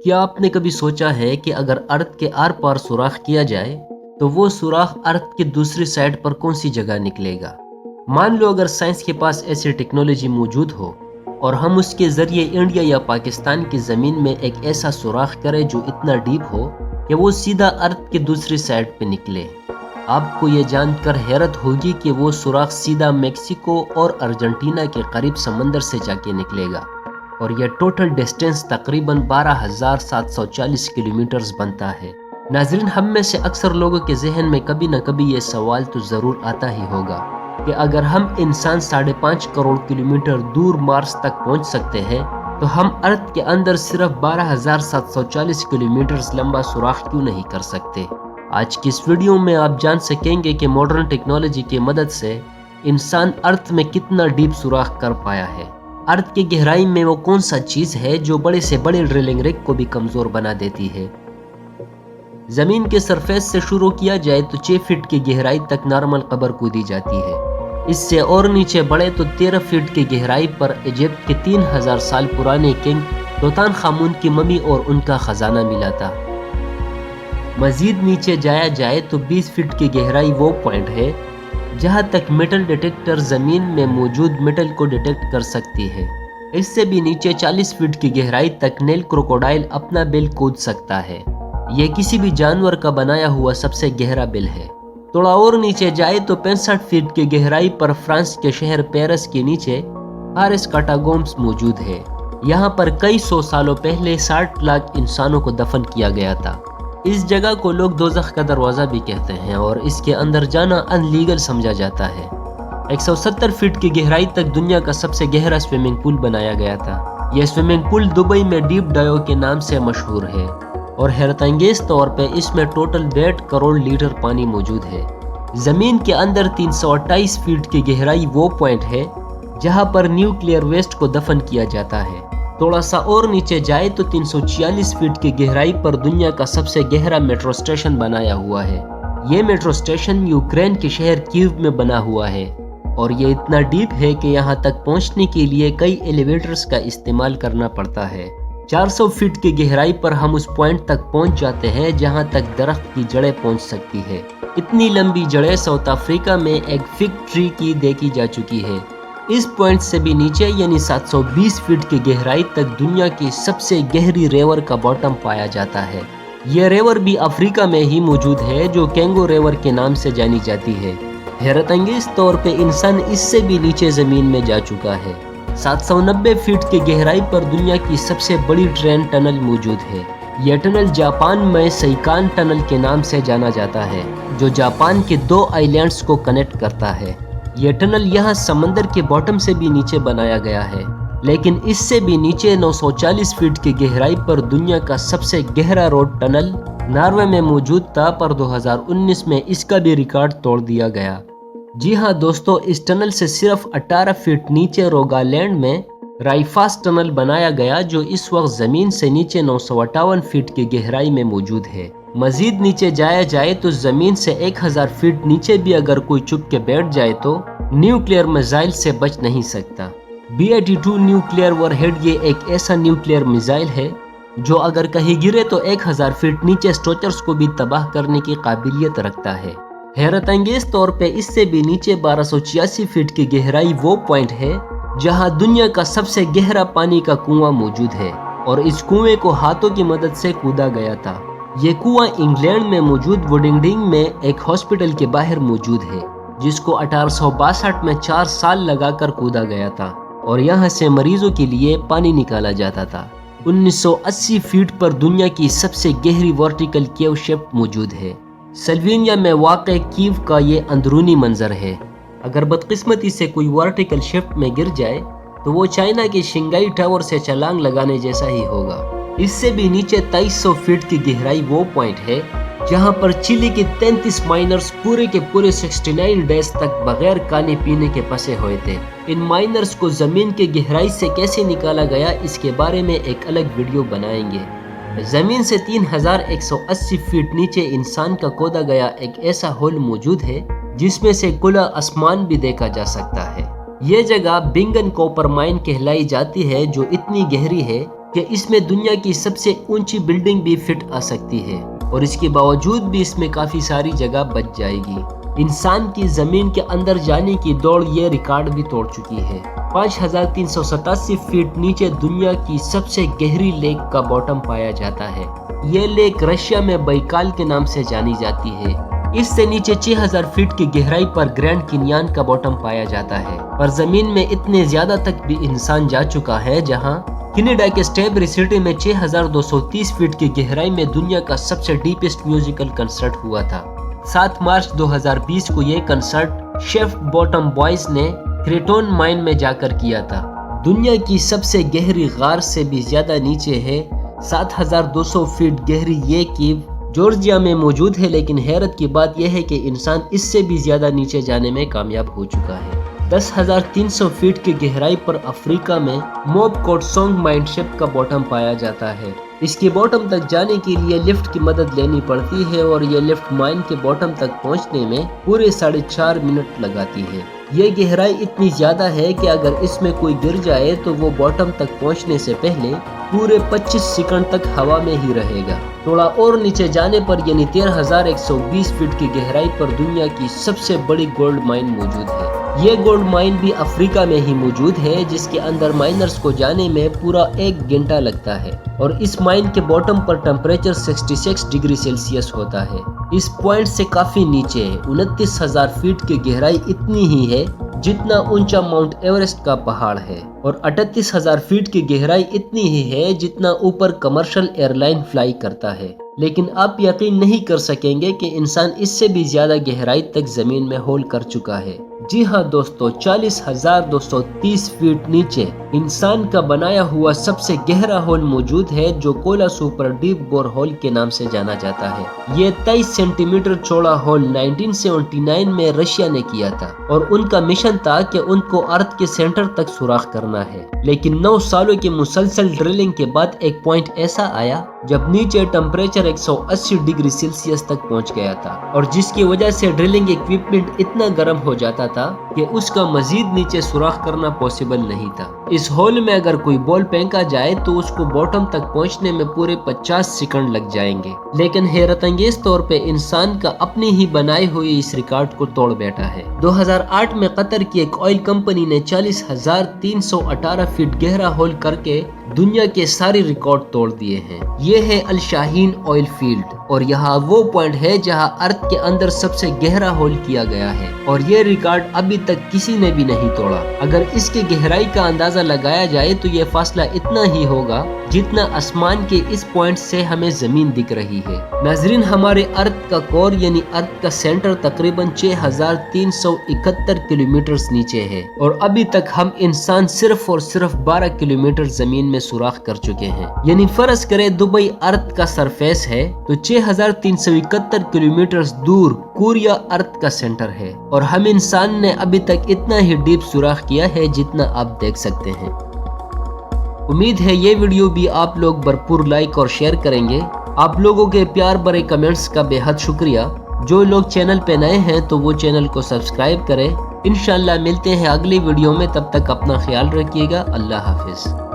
کیا آپ نے کبھی سوچا ہے کہ اگر ارتھ کے آر پار سوراخ کیا جائے تو وہ سوراخ ارتھ کی دوسری سائڈ پر کون سی جگہ نکلے گا؟ مان لو اگر سائنس کے پاس ایسی ٹیکنالوجی موجود ہو اور ہم اس کے ذریعے انڈیا یا پاکستان کی زمین میں ایک ایسا سوراخ کریں جو اتنا ڈیپ ہو کہ وہ سیدھا ارتھ کی دوسری سائڈ پہ نکلے۔ آپ کو یہ جان کر حیرت ہوگی کہ وہ سوراخ سیدھا میکسیکو اور ارجنٹینا کے قریب سمندر سے جا کے نکلے گا، اور یہ ٹوٹل ڈسٹینس تقریباً 12,740 کلومیٹرز بنتا ہے۔ ناظرین، ہم میں سے اکثر لوگوں کے ذہن میں کبھی نہ کبھی یہ سوال تو ضرور آتا ہی ہوگا کہ اگر ہم انسان 5.5 کروڑ کلومیٹر دور مارس تک پہنچ سکتے ہیں تو ہم ارتھ کے اندر صرف 12,740 کلومیٹرز لمبا سوراخ کیوں نہیں کر سکتے؟ آج کی اس ویڈیو میں آپ جان سکیں گے کہ ماڈرن ٹیکنالوجی کی مدد سے انسان ارتھ میں کتنا ڈیپ سوراخ کر پایا ہے۔ ارتھ کی گہرائی میں وہ کون سا چیز ہے جو بڑے سے بڑے ڈرلنگ رگ کو بھی کمزور بنا دیتی ہے؟ زمین کے سرفیس سے شروع کیا جائے تو 6 فٹ کی گہرائی تک نارمل قبر کودی جاتی ہے۔ اس سے اور نیچے بڑھے تو 13 فٹ کی گہرائی پر ایجپٹ کے 3000 سال پرانے کنگ توتان خامون کی ممی اور ان کا خزانہ ملا تھا۔ مزید نیچے جایا جائے تو 20 فٹ کی گہرائی وہ پوائنٹ ہے جہاں تک میٹل ڈیٹیکٹر زمین میں موجود میٹل کو ڈیٹیکٹ کر سکتی ہے۔ اس سے بھی نیچے 40 فٹ کی گہرائی تک نیل کروکوڈائل اپنا بل کود سکتا ہے۔ یہ کسی بھی جانور کا بنایا ہوا سب سے گہرا بل ہے۔ تھوڑا اور نیچے جائے تو 65 فٹ کی گہرائی پر فرانس کے شہر پیرس کے نیچے آرس کاٹاگومز موجود ہے۔ یہاں پر کئی 100 سالوں پہلے 60 لاکھ انسانوں کو دفن کیا گیا تھا۔ اس جگہ کو لوگ دوزخ کا دروازہ بھی کہتے ہیں اور اس کے اندر جانا ان لیگل سمجھا جاتا ہے۔ 170 فٹ کی گہرائی تک دنیا کا سب سے گہرا سوئمنگ پول بنایا گیا تھا۔ یہ سوئمنگ پول دبئی میں ڈیپ ڈائیو کے نام سے مشہور ہے اور حیرت انگیز طور پہ اس میں ٹوٹل 1.5 کروڑ لیٹر پانی موجود ہے۔ زمین کے اندر 328 فٹ کی گہرائی وہ پوائنٹ ہے جہاں پر نیوکلیئر ویسٹ کو دفن کیا جاتا ہے۔ تھوڑا سا اور نیچے جائے تو 346 فٹ کی گہرائی پر دنیا کا سب سے گہرا میٹرو اسٹیشن بنایا ہوا ہے۔ یہ میٹرو اسٹیشن یوکرین کے شہر کیو میں بنا ہوا ہے اور یہ اتنا ڈیپ ہے کہ یہاں تک پہنچنے کے لیے کئی ایلیویٹرز کا استعمال کرنا پڑتا ہے۔ 400 فٹ کی گہرائی پر ہم اس پوائنٹ تک پہنچ جاتے ہیں جہاں تک درخت کی جڑیں پہنچ سکتی ہے۔ اتنی لمبی جڑیں ساؤتھ افریقہ میں ایک فگ ٹری کی دیکھی جا چکی ہے۔ اس پوائنٹ سے بھی نیچے یعنی 720 فٹ کی گہرائی تک دنیا کی سب سے گہری ریور کا باٹم پایا جاتا ہے۔ یہ ریور بھی افریقہ میں ہی موجود ہے جو کینگو ریور کے نام سے جانی جاتی ہے۔ حیرت انگیز طور پہ انسان اس سے بھی نیچے زمین میں جا چکا ہے۔ 790 فٹ کی گہرائی پر دنیا کی سب سے بڑی ٹرین ٹنل موجود ہے۔ یہ ٹنل جاپان میں سیکان ٹنل کے نام سے جانا جاتا ہے جو جاپان کے 2 آئی لینڈز کو کنیکٹ کرتا ہے۔ یہ ٹنل یہاں سمندر کے باٹم سے بھی نیچے بنایا گیا ہے، لیکن اس سے بھی نیچے 940 فٹ کی گہرائی پر دنیا کا سب سے گہرا روڈ ٹنل ناروے میں موجود تھا، پر 2019 میں اس کا بھی ریکارڈ توڑ دیا گیا۔ جی ہاں دوستو، اس ٹنل سے صرف 18 فٹ نیچے روگالینڈ میں رائفاس ٹنل بنایا گیا جو اس وقت زمین سے نیچے 958 فٹ کی گہرائی میں موجود ہے۔ مزید نیچے جایا جائے تو زمین سے 1000 فٹ نیچے بھی اگر کوئی چھپ کے بیٹھ جائے تو نیوکلیئر میزائل سے بچ نہیں سکتا۔ B-82 نیوکلیئر وار ہیڈ یہ ایک ایسا نیوکلیئر میزائل ہے جو اگر کہیں گرے تو 1000 فٹ نیچے اسٹرکچرز کو بھی تباہ کرنے کی قابلیت رکھتا ہے۔ حیرت انگیز طور پہ اس سے بھی نیچے 1286 فٹ کی گہرائی وہ پوائنٹ ہے جہاں دنیا کا سب سے گہرا پانی کا کنواں موجود ہے اور اس کنویں کو ہاتھوں کی مدد سے کودا گیا تھا۔ یہ کنواں انگلینڈ میں موجود وڈنگڈنگ میں ایک ہاسپٹل کے باہر موجود ہے جس کو 1862 میں 4 سال لگا کر کودا گیا تھا اور یہاں سے مریضوں کے لیے پانی نکالا جاتا تھا۔ 1980 فٹ پر دنیا کی سب سے گہری ورٹیکل کیو شیفٹ موجود ہے۔ سلوینیا میں واقع کیو کا یہ اندرونی منظر ہے۔ اگر بدقسمتی سے کوئی ورٹیکل شفٹ میں گر جائے تو وہ چائنا کے شنگائی ٹاور سے چھلانگ لگانے جیسا ہی ہوگا۔ اس سے بھی نیچے 2300 فٹ کی گہرائی وہ پوائنٹ ہے جہاں پر چلی کے 33 مائنرز پورے کے پورے 69 ڈیز تک بغیر کھانے پینے کے پسے ہوئے تھے۔ ان مائنرز کو زمین کے گہرائی سے کیسے نکالا گیا اس کے بارے میں ایک الگ ویڈیو بنائیں گے۔ زمین سے 3180 فٹ نیچے انسان کا کھودا گیا ایک ایسا ہول موجود ہے جس میں سے کھلا آسمان بھی دیکھا جا سکتا ہے۔ یہ جگہ بنگن کوپر مائن کہلائی جاتی ہے جو اتنی گہری ہے کہ اس میں دنیا کی سب سے اونچی بلڈنگ بھی فٹ آ سکتی ہے اور اس کے باوجود بھی اس میں کافی ساری جگہ بچ جائے گی۔ انسان کی زمین کے اندر جانے کی دوڑ یہ ریکارڈ بھی توڑ چکی ہے۔ 5387 فیٹ نیچے دنیا کی سب سے گہری لیک کا باٹم پایا جاتا ہے۔ یہ لیک رشیا میں بائیکال کے نام سے جانی جاتی ہے۔ اس سے نیچے 6000 فیٹ کی گہرائی پر گرینڈ کینیان کا باٹم پایا جاتا ہے۔ پر زمین میں اتنے زیادہ تک بھی انسان جا چکا ہے، جہاں کینیڈا کے اسٹیبری سٹی میں 6230 فیٹ کی گہرائی میں دنیا کا سب سے ڈیپسٹ میوزیکل کنسرٹ ہوا تھا۔ 7 مارچ 2020 کو یہ کنسرٹ شیف باٹم بوائز نے کریٹون مائن میں جا کر کیا تھا۔ دنیا کی سب سے گہری غار سے بھی زیادہ نیچے ہے۔ 7200 فیٹ گہری یہ کیو جارجیا میں موجود ہے، لیکن حیرت کی بات یہ ہے کہ انسان اس سے بھی زیادہ نیچے جانے میں کامیاب ہو چکا ہے۔ 10,300 فیٹ کی گہرائی پر افریقہ میں موب کوٹ سونگ مائن شپ کا باٹم پایا جاتا ہے۔ اس کے باٹم تک جانے کے لیے لفٹ کی مدد لینی پڑتی ہے اور یہ لفٹ مائن کے باٹم تک پہنچنے میں پورے 4.5 منٹ لگاتی ہے۔ یہ گہرائی اتنی زیادہ ہے کہ اگر اس میں کوئی گر جائے تو وہ باٹم تک پہنچنے سے پہلے پورے 25 سیکنڈ تک ہوا میں ہی رہے گا۔ تھوڑا اور نیچے جانے پر یعنی 13,120 فیٹ کی گہرائی پر دنیا کی سب سے بڑی گولڈ مائن موجود ہے۔ یہ گولڈ مائن بھی افریقہ میں ہی موجود ہے، جس کے اندر مائنرز کو جانے میں پورا 1 گھنٹہ لگتا ہے اور اس مائن کے باٹم پر ٹمپریچر 66 ڈگری سیلسیس ہوتا ہے۔ اس پوائنٹ سے کافی نیچے ہے۔ 29,000 فیٹ کی گہرائی اتنی ہی ہے جتنا اونچا ماؤنٹ ایورسٹ کا پہاڑ ہے اور 38,000 فیٹ کی گہرائی اتنی ہی ہے جتنا اوپر کمرشل ایئر لائن فلائی کرتا ہے۔ لیکن آپ یقین نہیں کر سکیں گے کہ انسان اس سے بھی زیادہ گہرائی تک زمین میں ہول کر چکا ہے۔ جی ہاں دوستو، 40,230 فیٹ نیچے انسان کا بنایا ہوا سب سے گہرا ہول موجود ہے، جو کولا سپر ڈیپ بور ہول کے نام سے جانا جاتا ہے۔ یہ 23 سینٹی میٹر چوڑا ہول 1979 میں رشیا نے کیا تھا اور ان کا مشن تھا کہ ان کو ارتھ کے سینٹر تک سوراخ کرنا ہے۔ لیکن 9 سالوں کے مسلسل ڈرلنگ کے بعد ایک پوائنٹ ایسا آیا جب نیچے ٹمپریچر 180 ڈگری سیلسیس تک پہنچ گیا تھا اور جس کی وجہ سے ڈرلنگ ایکوپمنٹ اتنا گرم ہو جاتا تھا کہ اس کا مزید نیچے سوراخ کرنا پاسبل نہیں تھا۔ اس ہول میں اگر کوئی بال پھینکا جائے تو اس کو باٹم تک پہنچنے میں پورے 50 سیکنڈ لگ جائیں گے، لیکن حیرت انگیز طور پہ انسان کا اپنی ہی بنائی ہوئی اس ریکارڈ کو توڑ بیٹھا ہے۔ 2008 میں قطر کی ایک آئل کمپنی نے 40,318 فیٹ گہرا ہول کر کے دنیا کے سارے ریکارڈ توڑ دیے ہیں۔ یہ ہے الشاہین آئل فیلڈ اور یہاں وہ پوائنٹ ہے جہاں ارتھ کے اندر سب سے گہرا ہول کیا گیا ہے اور یہ ریکارڈ ابھی تک کسی نے بھی نہیں توڑا۔ اگر اس کی گہرائی کا اندازہ لگایا جائے تو یہ فاصلہ اتنا ہی ہوگا جتنا آسمان کے اس پوائنٹ سے ہمیں زمین دکھ رہی ہے۔ ناظرین، ہمارے ارتھ کا کور یعنی ارتھ کا سینٹر تقریباً 6,371 کلومیٹر نیچے ہے اور ابھی تک ہم انسان صرف اور صرف 12 کلومیٹر زمین میں سوراخ کر چکے ہیں۔ یعنی فرض کریں دبئی ارتھ کا سرفیس ہے تو 6,371 کلومیٹر دور کوریا ارتھ کا سینٹر ہے اور ہم انسان نے ابھی تک اتنا ہی ڈیپ سوراخ کیا ہے جتنا آپ دیکھ سکتے ہیں۔ امید ہے یہ ویڈیو بھی آپ لوگ بھرپور لائک اور شیئر کریں گے۔ آپ لوگوں کے پیار بھرے کمنٹس کا بے حد شکریہ۔ جو لوگ چینل پہ نئے ہیں تو وہ چینل کو سبسکرائب کریں۔ انشاءاللہ ملتے ہیں اگلی ویڈیو میں، تب تک اپنا خیال رکھیے گا۔ اللہ حافظ۔